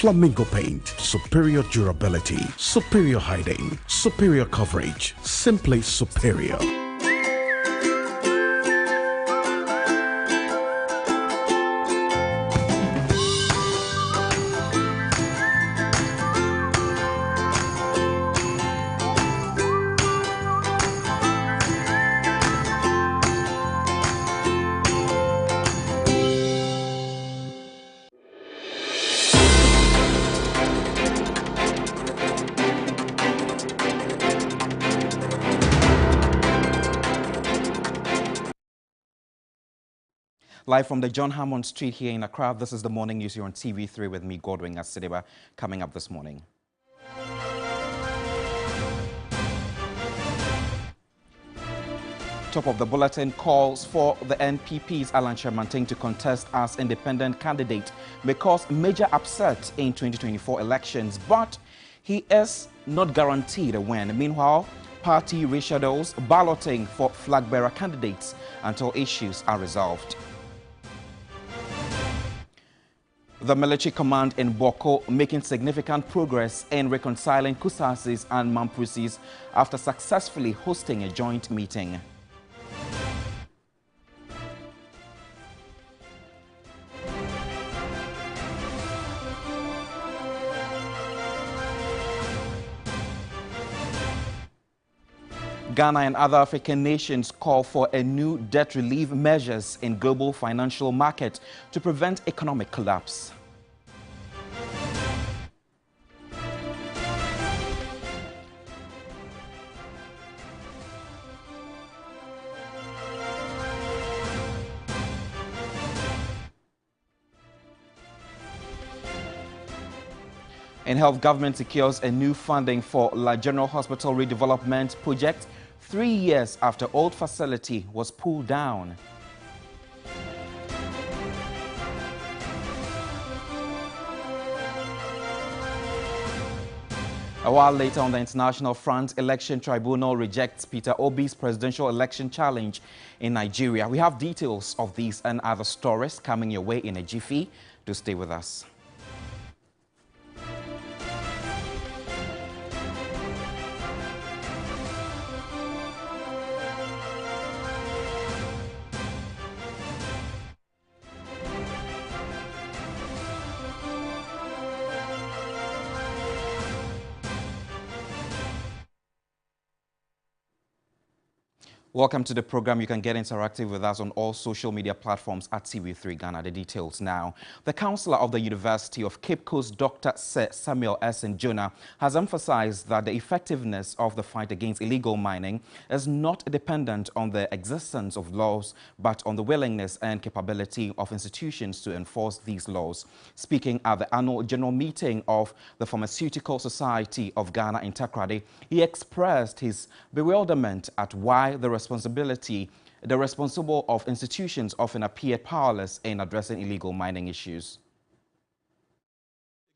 Flamingo paint, superior durability, superior hiding, superior coverage, simply superior. Live from the John Hammond Street here in Accra, this is the morning news here on TV3 with me, Godwin Asideba, coming up this morning. Top of the bulletin, calls for the NPP's Alan Kyerematen to contest as independent candidate may cause major upset in 2024 elections, but he is not guaranteed a win. Meanwhile, party reshuffles balloting for flag-bearer candidates until issues are resolved. The military command in Boko making significant progress in reconciling Kusasis and Mamprusis after successfully hosting a joint meeting. Ghana and other African nations call for a new debt relief measures in global financial market to prevent economic collapse. In health, government secures a new funding for La General Hospital redevelopment project 3 years after old facility was pulled down. A while later on the international front, Election Tribunal rejects Peter Obi's presidential election challenge in Nigeria. We have details of these and other stories coming your way in a jiffy. Do stay with us. Welcome to the program. You can get interactive with us on all social media platforms at TV3 Ghana. The details now. The Chancellor of the University of Cape Coast, Dr. Sir Samuel S. Jonah, has emphasized that the effectiveness of the fight against illegal mining is not dependent on the existence of laws, but on the willingness and capability of institutions to enforce these laws. Speaking at the annual general meeting of the Pharmaceutical Society of Ghana in Takoradi, he expressed his bewilderment at why the responsible of institutions often appear powerless in addressing illegal mining issues.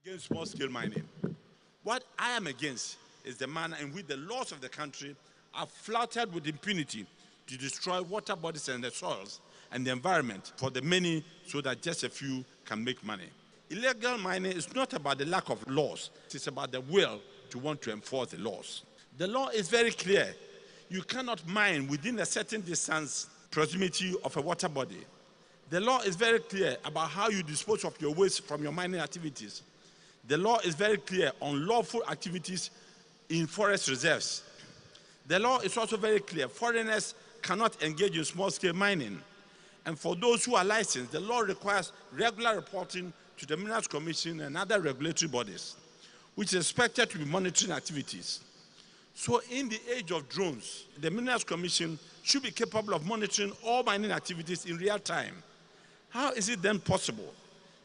Against small-scale mining. What I am against is the manner in which the laws of the country are flouted with impunity to destroy water bodies and the soils and the environment for the many so that just a few can make money. Illegal mining is not about the lack of laws. It's about the will to want to enforce the laws. The law is very clear. You cannot mine within a certain distance proximity of a water body. The law is very clear about how you dispose of your waste from your mining activities. The law is very clear on lawful activities in forest reserves. The law is also very clear. Foreigners cannot engage in small-scale mining. And for those who are licensed, the law requires regular reporting to the Minerals Commission and other regulatory bodies, which is expected to be monitoring activities. So in the age of drones, the Minerals Commission should be capable of monitoring all mining activities in real time. How is it then possible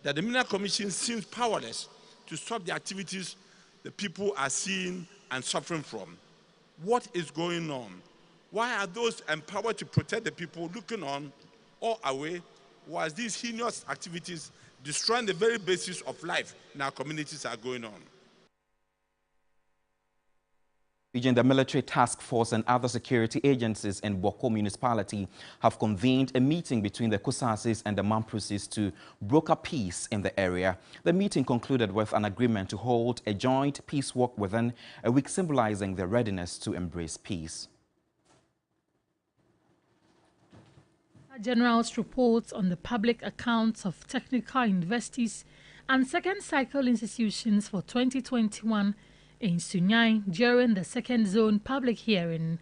that the Minerals Commission seems powerless to stop the activities the people are seeing and suffering from? What is going on? Why are those empowered to protect the people looking on or away, whilst these heinous activities destroying the very basis of life in our communities are going on? The military task force and other security agencies in Bawku municipality have convened a meeting between the Kusasis and the Mamprusis to broker peace in the area. The meeting concluded with an agreement to hold a joint peace walk within a week, symbolizing their readiness to embrace peace. General's reports on the public accounts of technical universities and second cycle institutions for 2021 in Sunyani during the second zone public hearing.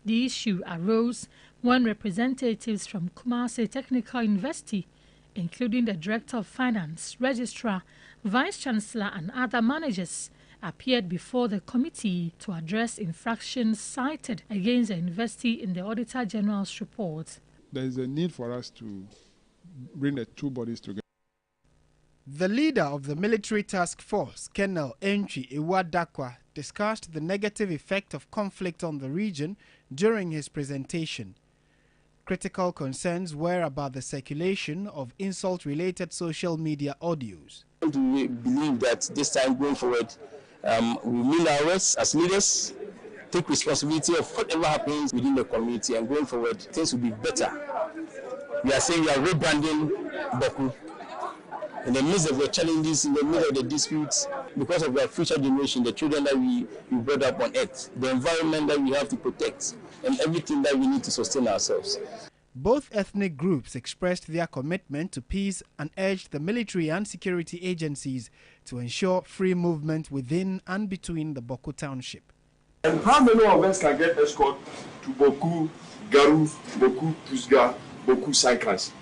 The issue arose when representatives from Kumasi Technical University, including the Director of Finance, Registrar, Vice Chancellor and other managers, appeared before the committee to address infractions cited against the university in the Auditor General's report. There is a need for us to bring the two bodies together. The leader of the military task force, Colonel Entry Iwadakwa, discussed the negative effect of conflict on the region during his presentation. Critical concerns were about the circulation of insult-related social media audios. We believe that this time going forward, we mean our words as leaders, take responsibility of whatever happens within the community, and going forward, things will be better. We are saying we are rebranding Bawku in the midst of the challenges, in the midst of the disputes, because of our future generation, the children that we brought up on earth, the environment that we have to protect, and everything that we need to sustain ourselves. Both ethnic groups expressed their commitment to peace and urged the military and security agencies to ensure free movement within and between the Bawku township. And how many of us can get escort to Bawku, Garu, Bawku, Pusga, Bawku Cycles?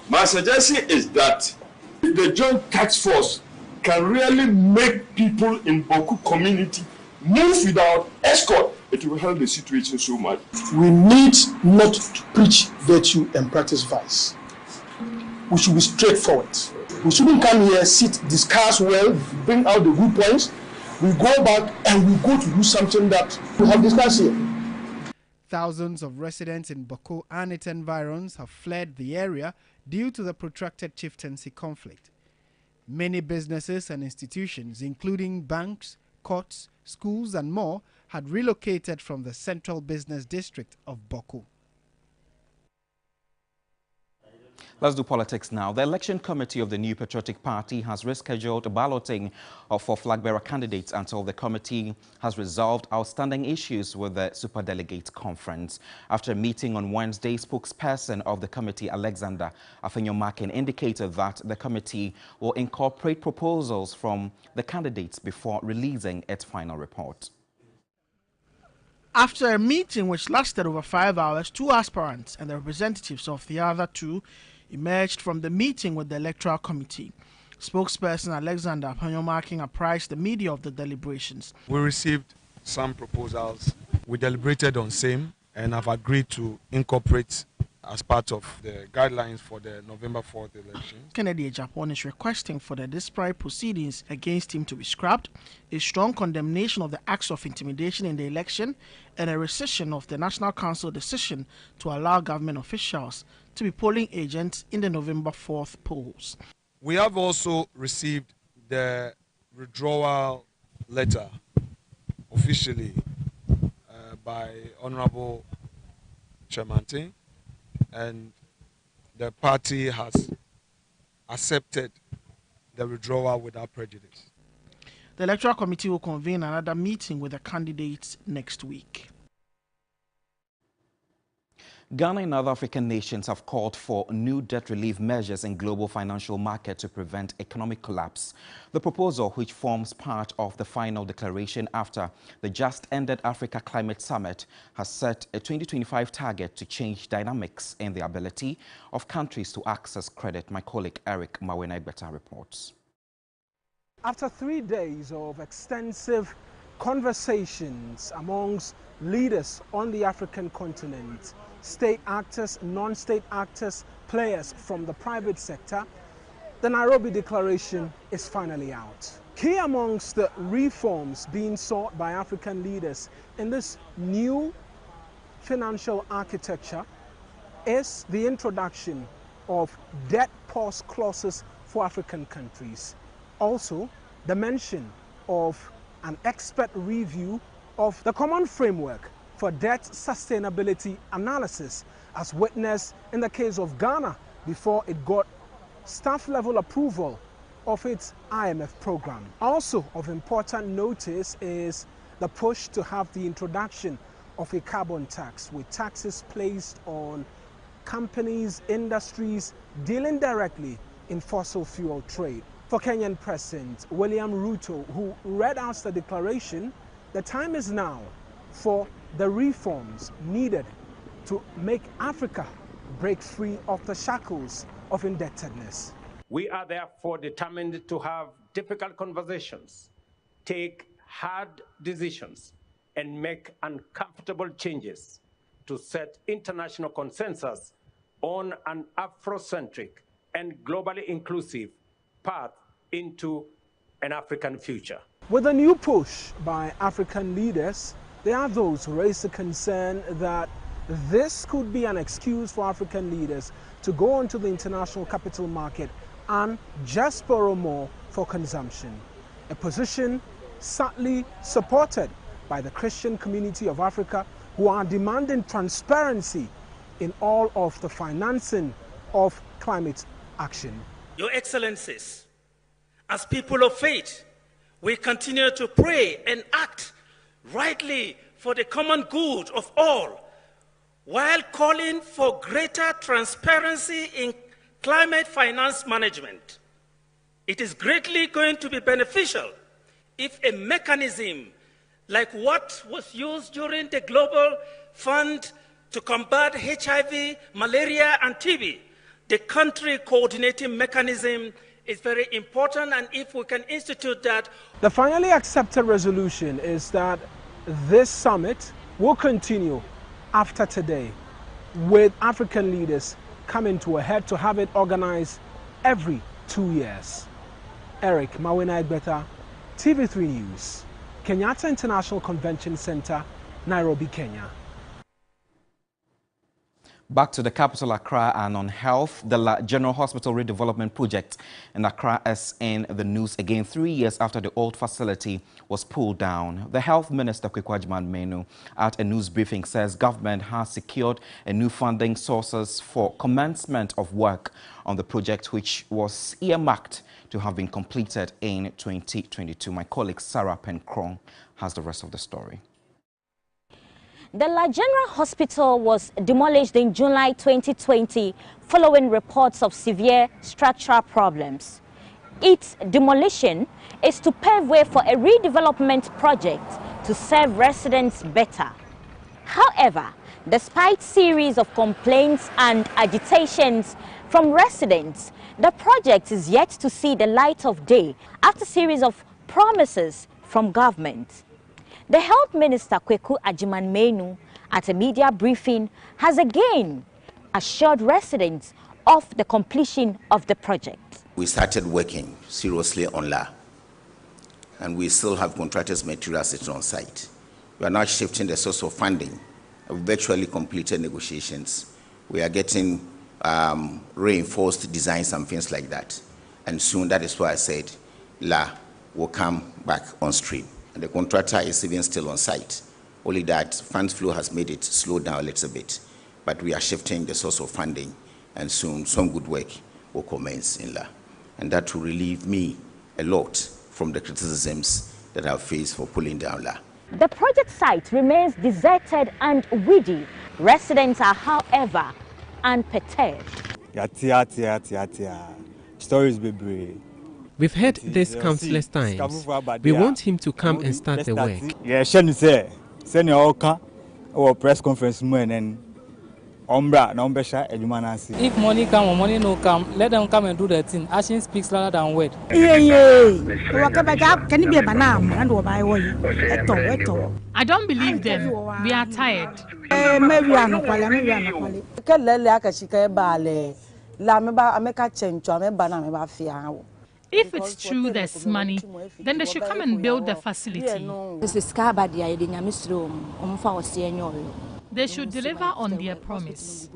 My suggestion is that the joint task force can really make people in Bawku community move without escort. It will help the situation so much. We need not to preach virtue and practice vice. We should be straightforward. We shouldn't come here, sit, discuss well, bring out the good points. We go back and we go to do something that we have discussed here. Thousands of residents in Bawku and its environs have fled the area due to the protracted chieftaincy conflict. Many businesses and institutions, including banks, courts, schools and more, had relocated from the central business district of Bawku. Let's do politics now. The election committee of the New Patriotic Party has rescheduled balloting for flag-bearer candidates until the committee has resolved outstanding issues with the Superdelegate Conference. After a meeting on Wednesday, spokesperson of the committee, Alexander Afenyomakin, indicated that the committee will incorporate proposals from the candidates before releasing its final report. After a meeting which lasted over 5 hours, two aspirants and the representatives of the other two emerged from the meeting with the Electoral Committee. Spokesperson Alexander Afenyomakin apprised the media of the deliberations. We received some proposals. We deliberated on same and have agreed to incorporate as part of the guidelines for the November 4th election. Kennedy Ejapon is requesting for the disparate proceedings against him to be scrapped, a strong condemnation of the acts of intimidation in the election, and a rescission of the National Council decision to allow government officials to be polling agents in the November 4th polls. We have also received the withdrawal letter officially by Honorable Chamante, and the party has accepted the withdrawal without prejudice. The Electoral Committee will convene another meeting with the candidates next week. Ghana and other African nations have called for new debt relief measures in global financial market to prevent economic collapse. The proposal, which forms part of the final declaration after the just-ended Africa Climate Summit, has set a 2025 target to change dynamics in the ability of countries to access credit. My colleague Eric Mawenegbeta reports. After 3 days of extensive conversations amongst leaders on the African continent, state actors, non-state actors, players from the private sector, the Nairobi Declaration is finally out. Key amongst the reforms being sought by African leaders in this new financial architecture is the introduction of debt pause clauses for African countries. Also, the mention of an expert review of the common framework for debt sustainability analysis, as witnessed in the case of Ghana before it got staff-level approval of its IMF program. Also of important notice is the push to have the introduction of a carbon tax, with taxes placed on companies, industries dealing directly in fossil fuel trade. For Kenyan President William Ruto, who read out the declaration, the time is now for the reforms needed to make Africa break free of the shackles of indebtedness. We are therefore determined to have difficult conversations, take hard decisions, and make uncomfortable changes to set international consensus on an Afrocentric and globally inclusive path into an African future. With a new push by African leaders, there are those who raise the concern that this could be an excuse for African leaders to go onto the international capital market and just borrow more for consumption. A position sadly supported by the Christian community of Africa, who are demanding transparency in all of the financing of climate action. Your Excellencies, as people of faith, we continue to pray and act rightly for the common good of all, while calling for greater transparency in climate finance management. It is greatly going to be beneficial if a mechanism like what was used during the Global Fund to combat HIV, malaria, and TB, the country coordinating mechanism is very important, and if we can institute that. The finally accepted resolution is that this summit will continue after today, with African leaders coming to a head to have it organized every 2 years. Eric Mawena Egbeta, TV3 News, Kenyatta International Convention Center, Nairobi, Kenya. Back to the capital, Accra, and on health. The General Hospital Redevelopment Project in Accra is in the news again 3 years after the old facility was pulled down. The Health Minister, Kweku Agyeman-Manu, at a news briefing says government has secured a new funding sources for commencement of work on the project, which was earmarked to have been completed in 2022. My colleague Sarah Penkrong has the rest of the story. The La General Hospital was demolished in July 2020 following reports of severe structural problems. Its demolition is to pave way for a redevelopment project to serve residents better. However, despite series of complaints and agitations from residents, the project is yet to see the light of day after a series of promises from government. The Health Minister, Kweku Agyeman-Manu, at a media briefing, has again assured residents of the completion of the project. We started working seriously on LA, and we still have contractors' material sitting on site. We are now shifting the source of funding. We've virtually completed negotiations. We are getting reinforced designs and things like that. And soon, that is why I said LA will come back on stream. And the contractor is even still on site. Only that funds flow has made it slow down a little bit. But we are shifting the source of funding, and soon some good work will commence in LA. And that will relieve me a lot from the criticisms that I've faced for pulling down LA. The project site remains deserted and weedy. Residents are, however, unperturbed. Stories be brave. We've heard this countless times. We want him to come and start the work. Yeah, send your press conference and if money come or money no come, let them come and do the thing. Action speaks louder than word. I don't believe them. We are tired. If it's true there's money, then they should come and build the facility. They should deliver on their promise.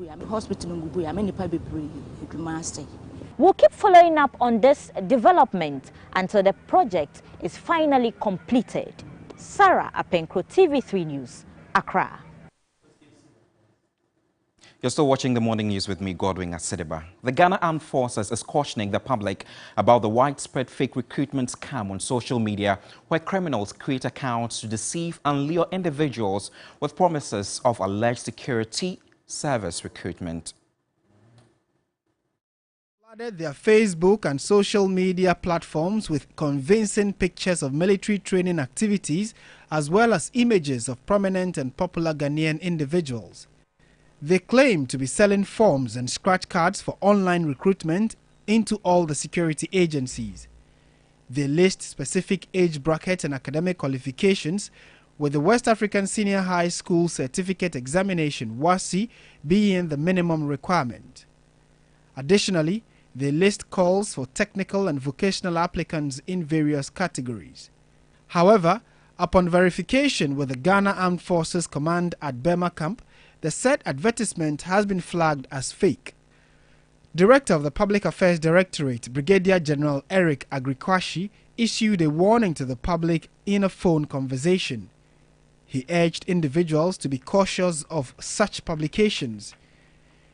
We'll keep following up on this development until the project is finally completed. Sarah Apenkro, TV3 News, Accra. You're still watching the morning news with me, Godwin Asidiba. The Ghana Armed Forces is cautioning the public about the widespread fake recruitment scam on social media, where criminals create accounts to deceive and lure individuals with promises of alleged security service recruitment. Flooded their Facebook and social media platforms with convincing pictures of military training activities, as well as images of prominent and popular Ghanaian individuals. They claim to be selling forms and scratch cards for online recruitment into all the security agencies. They list specific age brackets and academic qualifications, with the West African Senior High School Certificate Examination (WASSCE) being the minimum requirement. Additionally, they list calls for technical and vocational applicants in various categories. However, upon verification with the Ghana Armed Forces Command at Burma Camp, the said advertisement has been flagged as fake. Director of the Public Affairs Directorate, Brigadier General Eric Agrikwashi, issued a warning to the public in a phone conversation. He urged individuals to be cautious of such publications.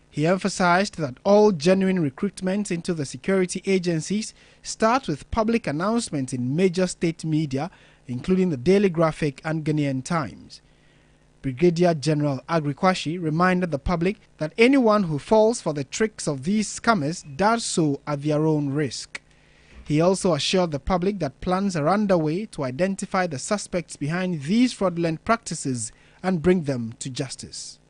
He emphasized that all genuine recruitment into the security agencies start with public announcements in major state media, including the Daily Graphic and Ghanaian Times. Brigadier General Agrikwashi reminded the public that anyone who falls for the tricks of these scammers does so at their own risk. He also assured the public that plans are underway to identify the suspects behind these fraudulent practices and bring them to justice.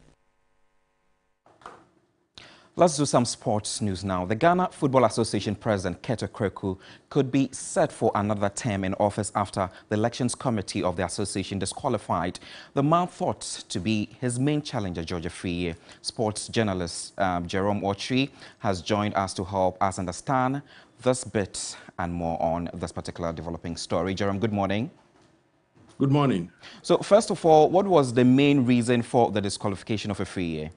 Let's do some sports news now. The Ghana Football Association President Keto Kreku could be set for another term in office after the elections committee of the association disqualified the man thought to be his main challenger, George Afriyie. Sports journalist Jerome Ochri has joined us to help us understand this bit and more on this particular developing story. Jerome, good morning. Good morning. So first of all, what was the main reason for the disqualification of Afriyie?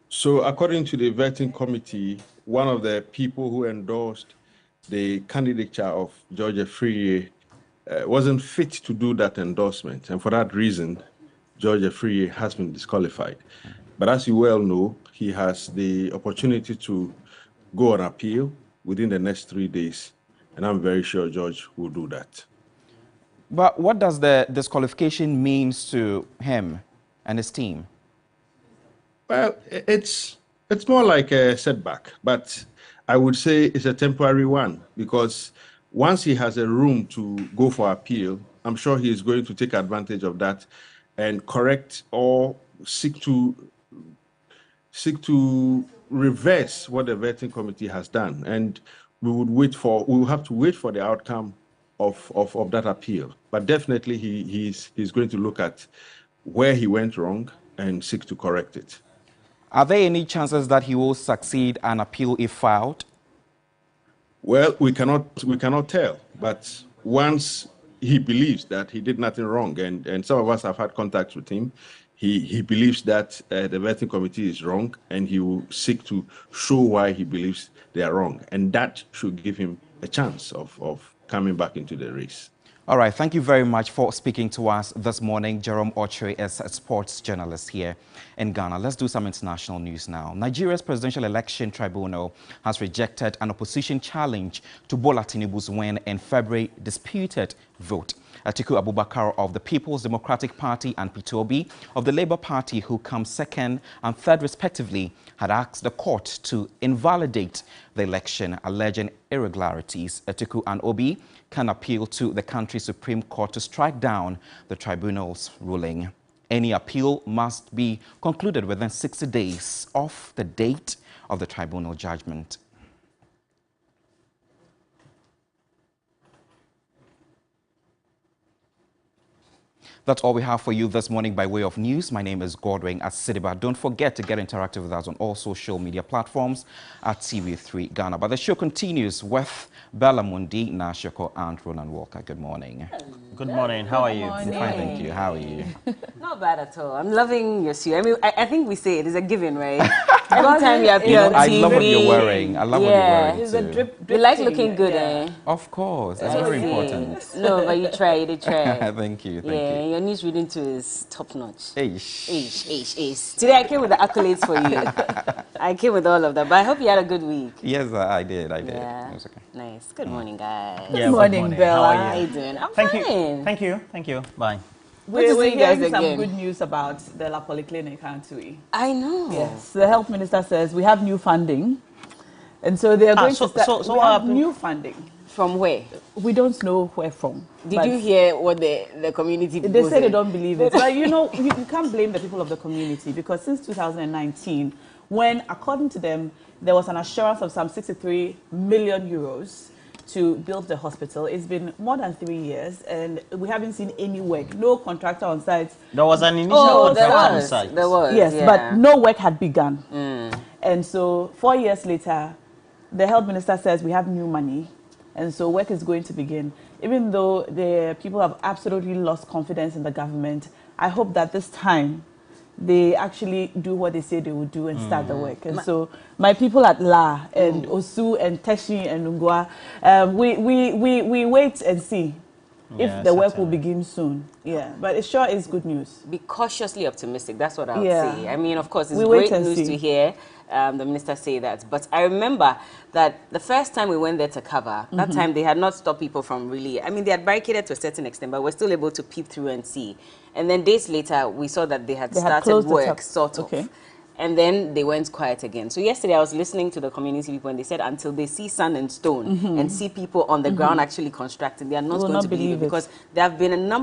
So according to the vetting committee, one of the people who endorsed the candidature of George Afriyie wasn't fit to do that endorsement. And for that reason, George Afriyie has been disqualified. But as you well know, he has the opportunity to go on appeal within the next 3 days. And I'm very sure George will do that. But what does the disqualification mean to him and his team? Well, it's more like a setback, but I would say it's a temporary one, because once he has a room to go for appeal, I'm sure he is going to take advantage of that and correct or seek to reverse what the vetting committee has done. And we will have to wait for the outcome of that appeal. But definitely he's going to look at where he went wrong and seek to correct it. Are there any chances that he will succeed and appeal if filed? Well, we cannot tell. But once he believes that he did nothing wrong, and some of us have had contact with him, he believes that the vetting committee is wrong, and he will seek to show why he believes they are wrong. And that should give him a chance of coming back into the race. All right, thank you very much for speaking to us this morning. Jerome Ochre is a sports journalist here in Ghana. Let's do some international news now. Nigeria's Presidential Election Tribunal has rejected an opposition challenge to Bola Tinubu's win in February disputed vote. Atiku Abubakar of the People's Democratic Party and Peter Obi of the Labour Party, who come second and third respectively, had asked the court to invalidate the election, alleging irregularities. Atiku and Obi can appeal to the country's Supreme Court to strike down the tribunal's ruling. Any appeal must be concluded within 60 days of the date of the tribunal judgment. That's all we have for you this morning by way of news. My name is Godwin Asidiba. Don't forget to get interactive with us on all social media platforms at TV3 Ghana. But the show continues with Bella Mundi, Nashoko, and Ronan Walker. Good morning. Good morning. How are you? I'm fine, thank you. How are you? Not bad at all. I'm loving your suit. I mean, I think we say it is a given, right? Every time you appear on TV. I love what you're wearing. I love what you're wearing. It's a drip you like looking good, eh? Of course. That's very important. No, but you try. Thank you. Thank you. Your news reading too is top notch. Eish. Today I came with the accolades for you. I came with all of that, but I hope you had a good week. Yes, I did. Yeah. It was okay. Nice. Good morning, guys. Good morning, How Bella. are you doing? I'm Thank fine. you. Thank you. Bye. We're hearing some good news about the La Polyclinic, aren't we? I know. Yes. The health minister says we have new funding. And so they are going to start we have new funding. From where? We don't know where from. Did you hear what the community people They say they don't believe it. But you know, you can't blame the people of the community because since 2019, when, according to them, there was an assurance of some 63 million euros to build the hospital. It's been more than 3 years and we haven't seen any work. No contractor on site. There was an initial contractor on site. There was. Yes, yeah. but no work had begun. And so 4 years later, the health minister says we have new money. And so work is going to begin. Even though the people have absolutely lost confidence in the government, I hope that this time they actually do what they say they will do and start the work. And so my people at La and Osu and Teshi and Ungwa, we wait and see if the work will begin soon. Yeah, but it sure is good news. Be cautiously optimistic. That's what I would say. I mean, of course, it's great news to hear the minister say that. But I remember that the first time we went there to cover, that time they had not stopped people from really, I mean, they had barricaded to a certain extent, but we're still able to peep through and see. And then days later, we saw that they had started work, sort of. And then they went quiet again. So yesterday I was listening to the community people and they said until they see sand and stone and see people on the ground actually constructing, they are not going to believe it because there have been a number